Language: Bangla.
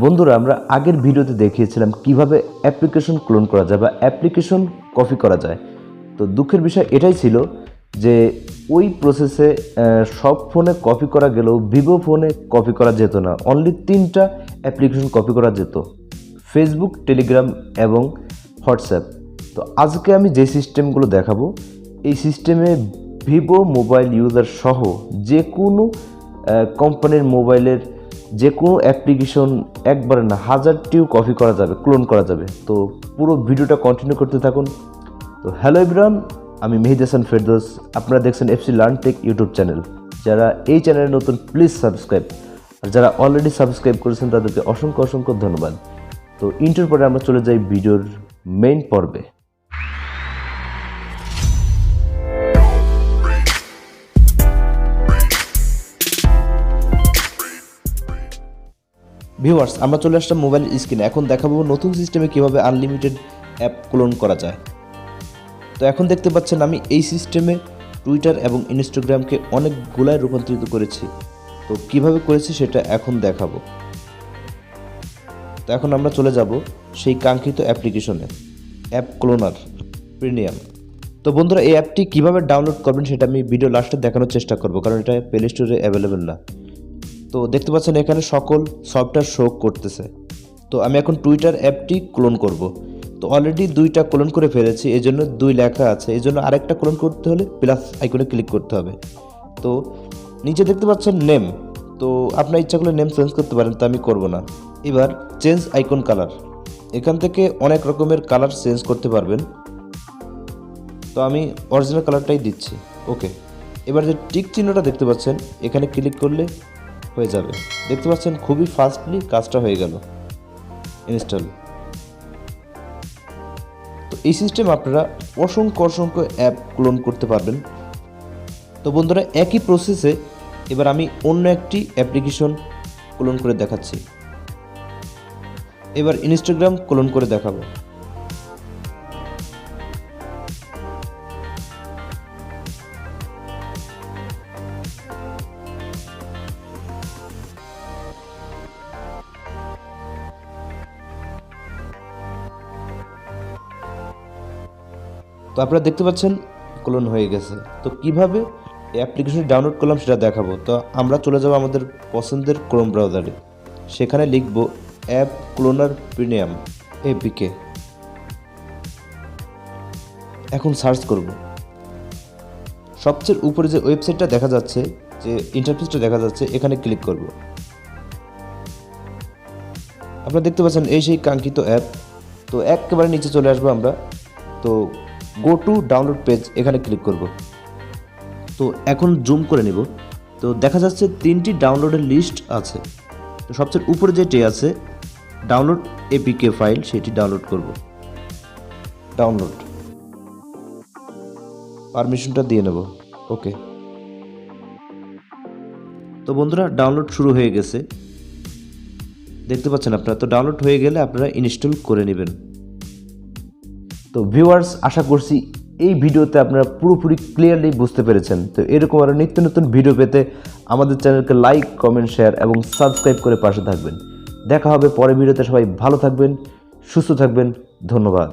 বন্ধুরা, আমরা আগের ভিডিওতে দেখিয়েছিলাম কিভাবে অ্যাপ্লিকেশন ক্লোন করা যায় বা অ্যাপ্লিকেশন কপি করা যায়। তো দুঃখের বিষয় এটাই ছিল যে ওই প্রসেসে সব ফোনে কপি করা গেলেও ভিভো ফোনে কপি করা যেত না। অনলি 3টা অ্যাপ্লিকেশন কপি করা যেত, ফেসবুক, টেলিগ্রাম এবং হোয়াটসঅ্যাপ। তো আজকে আমি যে সিস্টেমগুলো দেখাবো, এই সিস্টেমে ভিভো মোবাইল ইউজার সহ যে কোনো কোম্পানির মোবাইলের যে কোনো অ্যাপ্লিকেশন একবারে না হাজারটিও কপি করা যাবে, ক্লোন করা যাবে। তো পুরো ভিডিওটা কন্টিনিউ করতে থাকুন। তো হ্যালো এভরিওয়ান, আমি মেহেদি হাসান ফেরদৌস, আপনারা দেখছেন FC learn take YouTube channel. যারা এই চ্যানেলে নতুন প্লিজ সাবস্ক্রাইব, আর যারা অলরেডি সাবস্ক্রাইব করেছেন তাদেরকে অসংখ্য অসংখ্য ধন্যবাদ। তো ইন্টার পরে আমরা চলে যাই ভিডিওর মেইন পর্বে। ভিউয়ার্স, আমরা চলে আসলাম মোবাইল স্ক্রিনে। এখন দেখাবো নতুন সিস্টেমে কীভাবে আনলিমিটেড অ্যাপ ক্লোন করা যায়। তো এখন দেখতে পাচ্ছেন আমি এই সিস্টেমে টুইটার এবং ইনস্টাগ্রামকে অনেকগুলায় রূপান্তরিত করেছি। তো কিভাবে করেছি সেটা এখন দেখাবো। তো এখন আমরা চলে যাব সেই কাঙ্ক্ষিত অ্যাপ্লিকেশনে, অ্যাপ ক্লোনার প্রিমিয়াম। তো বন্ধুরা, এই অ্যাপটি কীভাবে ডাউনলোড করবেন সেটা আমি ভিডিও লাস্টে দেখানোর চেষ্টা করব, কারণ এটা প্লে স্টোরে অ্যাভেলেবেল না। তো দেখতে পাচ্ছেন এখানে সকল সফটওয়্যার শো করতেছে। তো আমি এখন টুইটার অ্যাপটি ক্লোন করব। তো অলরেডি 2টা ক্লোন করে ফেলেছি, এই জন্য 2 লেখা আছে, এই জন্য আরেকটা ক্লোন করতে হলে প্লাস আইকনে ক্লিক করতে হবে। তো নিচে দেখতে পাচ্ছেন নেম, তো আপনার ইচ্ছা করলে নেম চেঞ্জ করতে পারেন, তো আমি করব না। এবার চেঞ্জ আইকন কালার, এখান থেকে অনেক রকমের কালার চেঞ্জ করতে পারবেন। তো আমি অরিজিনাল কালারটাই দিচ্ছি, ওকে। এবার যে টিক চিহ্নটা দেখতে পাচ্ছেন, এখানে ক্লিক করলে হয়ে যাবে। দেখতে পাচ্ছেন খুবই ফাস্টলি কাজটা হয়ে গেল ইনস্টল। তো এই সিস্টেম আপনারা অসংখ্য অ্যাপ ক্লোন করতে পারবেন। তো বন্ধুরা, একই প্রসেসে এবার আমি অন্য একটি অ্যাপ্লিকেশন ক্লোন করে দেখাচ্ছি। এবার ইনস্টাগ্রাম ক্লোন করে দেখাবো। তো আপনারা দেখতে পাচ্ছেন ক্লোন হয়ে গেছে। তো কিভাবে এই অ্যাপ্লিকেশনটি ডাউনলোড করলাম সেটা দেখাবো। তো আমরা চলে যাব আমাদের পছন্দের ক্রোম ব্রাউজারে, সেখানে লিখব অ্যাপ ক্লোনার প্রিমিয়াম এপিকে। এখন সার্চ করব। সবচেয়ে উপরে যে ওয়েবসাইটটা দেখা যাচ্ছে, যে ইন্টারফেসটা দেখা যাচ্ছে, এখানে ক্লিক করব। আপনারা দেখতে পাচ্ছেন এই সেই কাঙ্ক্ষিত অ্যাপ। তো একেবারে নিচে চলে আসবো আমরা। তো গো টু ডাউনলোড পেজ, এখানে ক্লিক করব। তো এখন জুম করে নেব। তো দেখা যাচ্ছে 3টি ডাউনলোডের লিস্ট আছে। তো সবচেয়ে উপরে যেটি আছে ডাউনলোড এপিকে ফাইল, সেটি ডাউনলোড করব। ডাউনলোড পারমিশনটা দিয়ে নেব, ওকে। তো বন্ধুরা, ডাউনলোড শুরু হয়ে গেছে, দেখতে পাচ্ছেন আপনারা। তো ডাউনলোড হয়ে গেলে আপনারা ইনস্টল করে নেবেন। তো ভিউয়ার্স, আশা করছি এই ভিডিওতে আপনারা পুরোপুরি ক্লিয়ারলি বুঝতে পেরেছেন। তো এরকম আরও নিত্য নতুন ভিডিও পেতে আমাদের চ্যানেলকে লাইক, কমেন্ট, শেয়ার এবং সাবস্ক্রাইব করে পাশে থাকবেন। দেখা হবে পরের ভিডিওতে। সবাই ভালো থাকবেন, সুস্থ থাকবেন, ধন্যবাদ।